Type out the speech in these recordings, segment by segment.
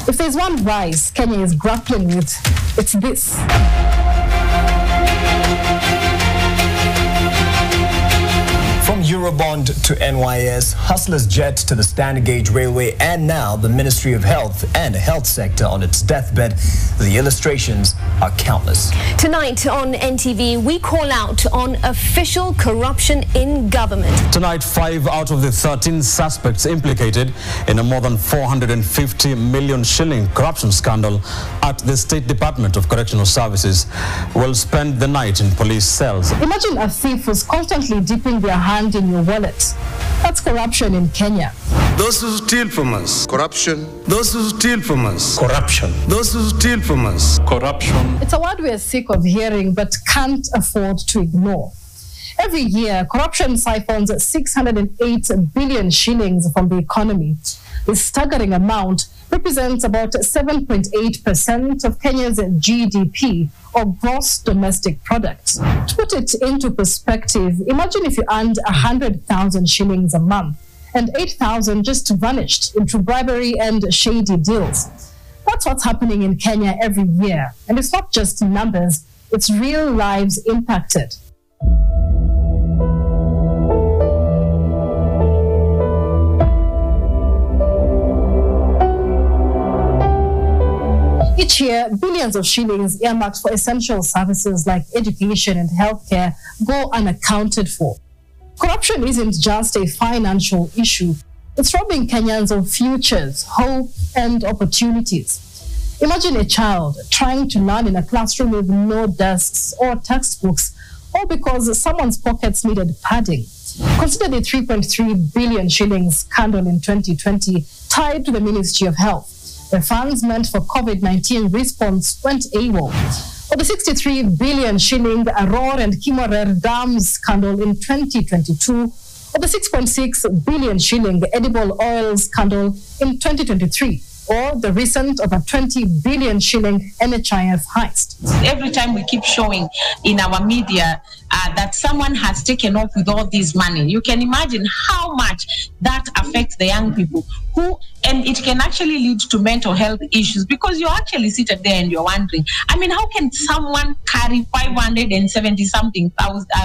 If there's one vice Kenya is grappling with, it's this. From Eurobond to NYS, Hustlers Jet to the Standard Gauge Railway, and now the Ministry of Health and the health sector on its deathbed, the illustrations are countless. Tonight on NTV, we call out on official corruption in government. Tonight, 5 out of the 13 suspects implicated in a more than 450 million shilling corruption scandal at the State Department of Correctional Services will spend the night in police cells. Imagine a thief who's constantly dipping their hand in your wallet. That's corruption in Kenya. Those who steal from us. Corruption. Those who steal from us. Corruption. Those who steal from us. Corruption. It's a word we're sick of hearing but can't afford to ignore. Every year, corruption siphons 608 billion shillings from the economy. This staggering amount represents about 7.8% of Kenya's GDP, or gross domestic product. To put it into perspective, imagine if you earned 100,000 shillings a month and 8,000 just vanished into bribery and shady deals. That's what's happening in Kenya every year. And it's not just numbers, it's real lives impacted. Each year, billions of shillings earmarked for essential services like education and healthcare go unaccounted for. Corruption isn't just a financial issue. It's robbing Kenyans of futures, hope, and opportunities. Imagine a child trying to learn in a classroom with no desks or textbooks, all because someone's pockets needed padding. Consider the 3.3 billion shillings scandal in 2020 tied to the Ministry of Health. The funds meant for COVID-19 response went AWOL. Or the 63 billion shilling Aror and Kimorer dams scandal in 2022, or the 6.6 billion shilling edible oil scandal in 2023, or the recent over 20 billion shilling NHIF heist. Every time we keep showing in our media that someone has taken off with all this money, you can imagine how much that affects the young people and it can actually lead to mental health issues, because you're actually seated there and you're wondering, I mean, how can someone carry 570-something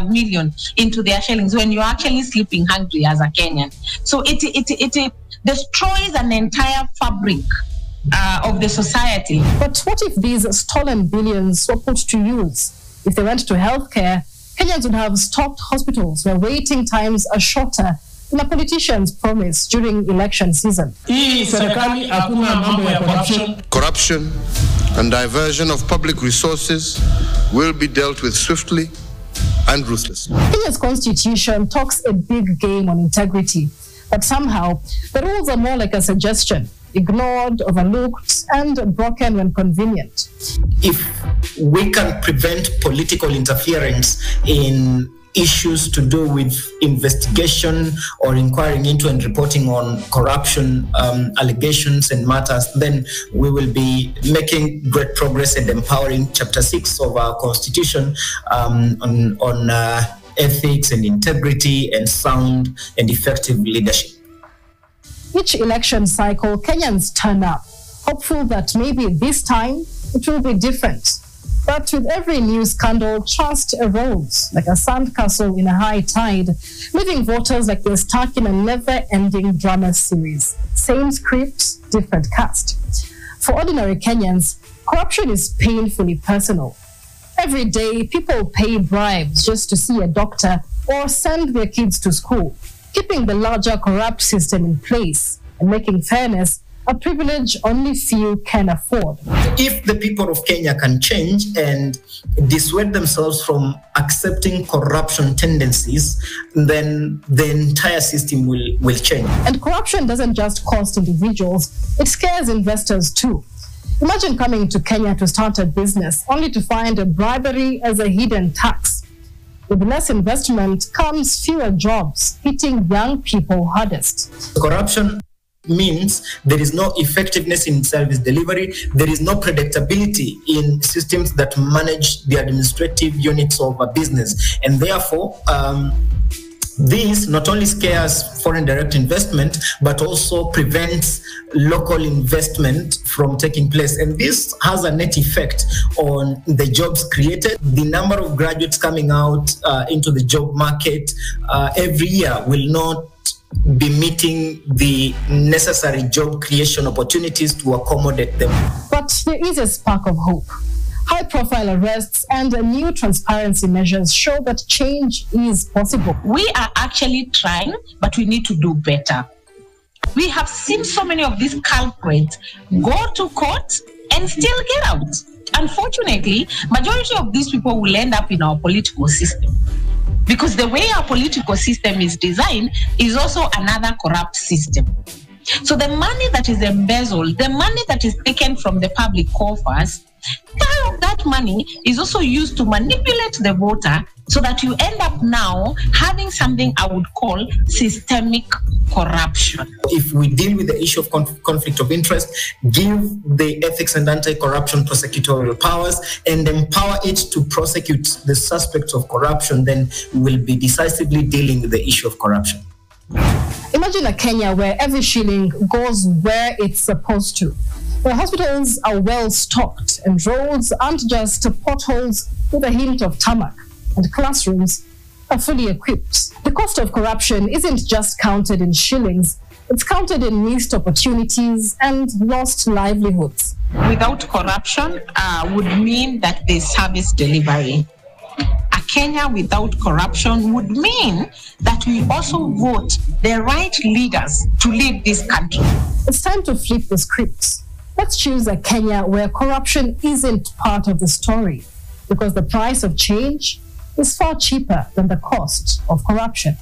million into their shillings when you're actually sleeping hungry as a Kenyan? So it destroys an entire fabric of the society. But what if these stolen billions were put to use? If they went to healthcare, Kenyans would have stocked hospitals where waiting times are shorter than a politician's promise during election season. Corruption and diversion of public resources will be dealt with swiftly and ruthlessly. Kenya's constitution talks a big game on integrity, but somehow the rules are more like a suggestion, ignored, overlooked, and broken when convenient. If we can prevent political interference in issues to do with investigation or inquiring into and reporting on corruption allegations and matters, then we will be making great progress and empowering Chapter 6 of our Constitution on ethics and integrity and sound and effective leadership. Each election cycle, Kenyans turn up, hopeful that maybe this time it will be different. But with every new scandal, trust erodes like a sandcastle in a high tide, leaving voters like they're stuck in a never-ending drama series. Same script, different cast. For ordinary Kenyans, corruption is painfully personal. Every day, people pay bribes just to see a doctor or send their kids to school, keeping the larger corrupt system in place and making fairness a privilege only few can afford. If the people of Kenya can change and dissuade themselves from accepting corruption tendencies, then the entire system will change. And corruption doesn't just cost individuals, it scares investors too. Imagine coming to Kenya to start a business only to find a bribery as a hidden tax. With less investment comes fewer jobs, hitting young people hardest. Corruption means there is no effectiveness in service delivery, there is no predictability in systems that manage the administrative units of a business, and therefore This not only scares foreign direct investment, but also prevents local investment from taking place. And this has a net effect on the jobs created. The number of graduates coming out into the job market every year will not be meeting the necessary job creation opportunities to accommodate them. But there is a spark of hope. High-profile arrests and new transparency measures show that change is possible. We are actually trying, but we need to do better. We have seen so many of these culprits go to court and still get out. Unfortunately, majority of these people will end up in our political system, because the way our political system is designed is also another corrupt system. So the money that is embezzled, the money that is taken from the public coffers, part of that money is also used to manipulate the voter, so that you end up now having something I would call systemic corruption. If we deal with the issue of conflict of interest, give the ethics and anti-corruption prosecutorial powers, and empower it to prosecute the suspects of corruption, then we will be decisively dealing with the issue of corruption. Imagine a Kenya where every shilling goes where it's supposed to, where hospitals are well stocked and roads aren't just potholes with a hint of tarmac, and classrooms are fully equipped. The cost of corruption isn't just counted in shillings, it's counted in missed opportunities and lost livelihoods. Without corruption would mean that there's service delivery. A Kenya without corruption would mean that we also vote the right leaders to lead this country. It's time to flip the scripts. Let's choose a Kenya where corruption isn't part of the story, because the price of change is far cheaper than the cost of corruption.